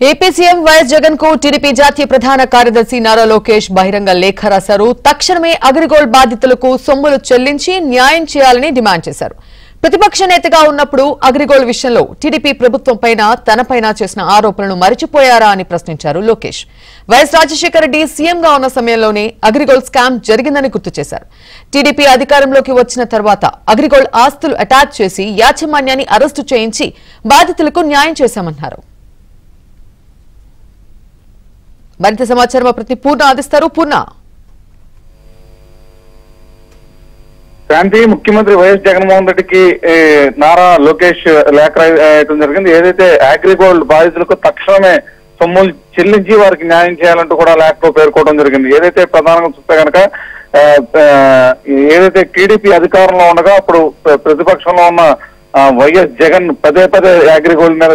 AP CM YS Jagan కు TDP జాతీయ ప్రధాన కార్యదర్శి నారా లోకేష్ బహిరంగ లేఖ రాశారు. తక్షణమే అగ్రిగోల్డ్ బాధితులకు సొమ్ములు చెల్లించి న్యాయం చేయాలని డిమాండ్ చేశారు. ప్రతిపక్ష నేతగా ఉన్నప్పుడు అగ్రిగోల్డ్ విషయంలో టీడీపీ ప్రభుత్వంపైన తనపైన చేసిన ఆరోపణలు మరిచిపోయారా అని ప్రశ్నించారు లోకేష్. వైఎస్ రాజశేఖర రెడ్డి సీఎంగా ఉన్న సమయంలోనే అగ్రిగోల్డ్ స్కామ్ జరిగిందని గుర్తు చేశారు. టీడీపీ అధికారంలోకి వచ్చిన తర్వాత అగ్రిగోల్డ్ ఆస్తులు అటాచ్ చేసి యాజమాన్యాన్ని అరెస్టు చేయించి బాధితులకు న్యాయం చేశామన్నారు. మరింత సమాచారం ప్రతి పూర్ణ అందిస్తారు. పూర్ణ, శాంతి ముఖ్యమంత్రి వైఎస్ జగన్మోహన్ రెడ్డికి నారా లోకేష్ లేఖ రాయడం జరిగింది. ఏదైతే అగ్రిగోల్డ్ బాధితులకు తక్షణమే సొమ్ములు చెల్లించి వారికి న్యాయం చేయాలంటూ కూడా లేఖలో పేర్కోవడం జరిగింది. ఏదైతే ప్రధానంగా చూస్తే కనుక ఏదైతే టీడీపీ అధికారంలో ఉండగా అప్పుడు ప్రతిపక్షంలో ఉన్న వైఎస్ జగన్ పదే పదే అగ్రిగోల్డ్ మీద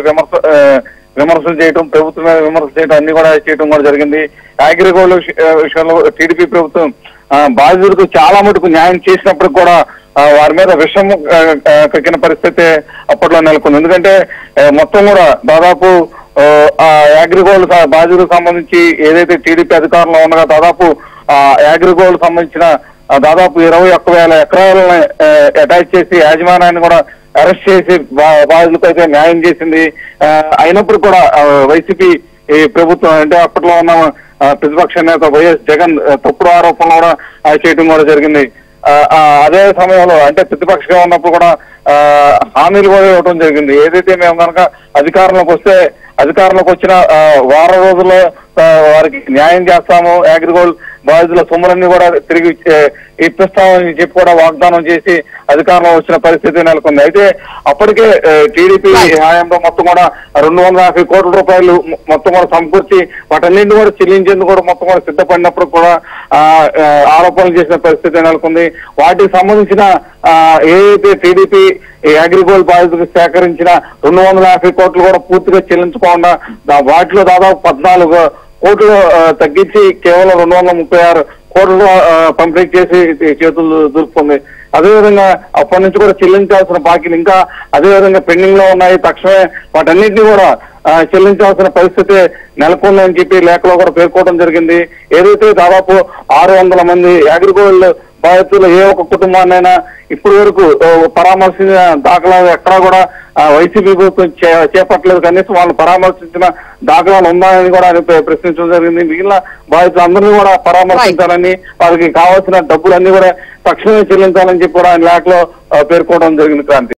విమర్శలు చేయడం, ప్రభుత్వం మీద విమర్శలు చేయడం అన్ని కూడా చేయడం కూడా జరిగింది. అగ్రిగోల్డ్ విషయంలో టీడీపీ ప్రభుత్వం బాధితులకు చాలా మటుకు న్యాయం చేసినప్పుడు కూడా వారి మీద విషం కక్కిన పరిస్థితి అప్పట్లో నెలకొంది. ఎందుకంటే మొత్తం కూడా దాదాపు అగ్రిగోల్డ్ బాధితులకు సంబంధించి ఏదైతే టీడీపీ అధికారంలో ఉండగా దాదాపు అగ్రిగోల్డ్ సంబంధించిన దాదాపు 21,000 ఎకరాలను అటాచ్ చేసి యాజమాన్యాన్ని కూడా అరెస్ట్ చేసి బాధితులకు అయితే న్యాయం చేసింది. అయినప్పుడు కూడా వైసీపీ ప్రభుత్వం అంటే అప్పట్లో ఉన్న ప్రతిపక్ష నేత వైఎస్ జగన్ తప్పుడు ఆరోపణలు కూడా చేయడం కూడా జరిగింది. అదే సమయంలో అంటే ప్రతిపక్షంగా ఉన్నప్పుడు కూడా హామీలు కూడా ఇవ్వడం జరిగింది. ఏదైతే మేము కనుక అధికారంలోకి వచ్చిన వారం రోజుల్లో వారికి న్యాయం చేస్తాము, అగ్రిగోల్డ్ బాధితుల సొమ్ములన్నీ కూడా తిరిగి ఇప్పిస్తామని చెప్పి కూడా వాగ్దానం చేసి అధికారంలో వచ్చిన పరిస్థితి నెలకొంది. అయితే అప్పటికే టీడీపీ హయాంలో మొత్తం కూడా 250 కోట్ల రూపాయలు మొత్తం కూడా సమకూర్చి వాటన్నింటినీ కూడా చెల్లించేందుకు కూడా మొత్తం కూడా సిద్ధపడినప్పుడు కూడా ఆరోపణలు చేసిన పరిస్థితి నెలకొంది. వాటికి సంబంధించిన ఏదైతే టీడీపీ అగ్రిగోల్డ్ బాధితులకు సేకరించిన 250 కోట్లు కూడా పూర్తిగా చెల్లించకుండా వాటిలో దాదాపు 14 కోట్లు తగ్గించి కేవలం 236 కోట్లు పంపిణీ చేసి చేతులు దులుపుకుంది. అదేవిధంగా అప్పటి నుంచి కూడా చెల్లించాల్సిన బాకీలు ఇంకా అదేవిధంగా పెండింగ్ లో ఉన్నాయి. తక్షణమే వాటన్నింటినీ కూడా చెల్లించాల్సిన పరిస్థితి నెలకొందని చెప్పి లేఖలో కూడా పేర్కోవడం జరిగింది. ఏదైతే దాదాపు 600 మంది అగ్రిగోల్డ్ బాధితులు ఏ ఒక్క కుటుంబాన్నైనా ఇప్పటి వరకు పరామర్శించిన దాఖలాలు ఎక్కడా కూడా వైసీపీ ప్రభుత్వం చేపట్టలేదు. కనీసం వాళ్ళు పరామర్శించిన దాఖలాలు ఉన్నాయని కూడా ప్రశ్నించడం జరిగింది. మిగిలిన బాధితులందరినీ కూడా పరామర్శించాలని, వారికి కావాల్సిన డబ్బులన్నీ కూడా తక్షణమే చెల్లించాలని చెప్పి కూడా లేఖలో పేర్కోవడం జరిగింది. క్రాంతి.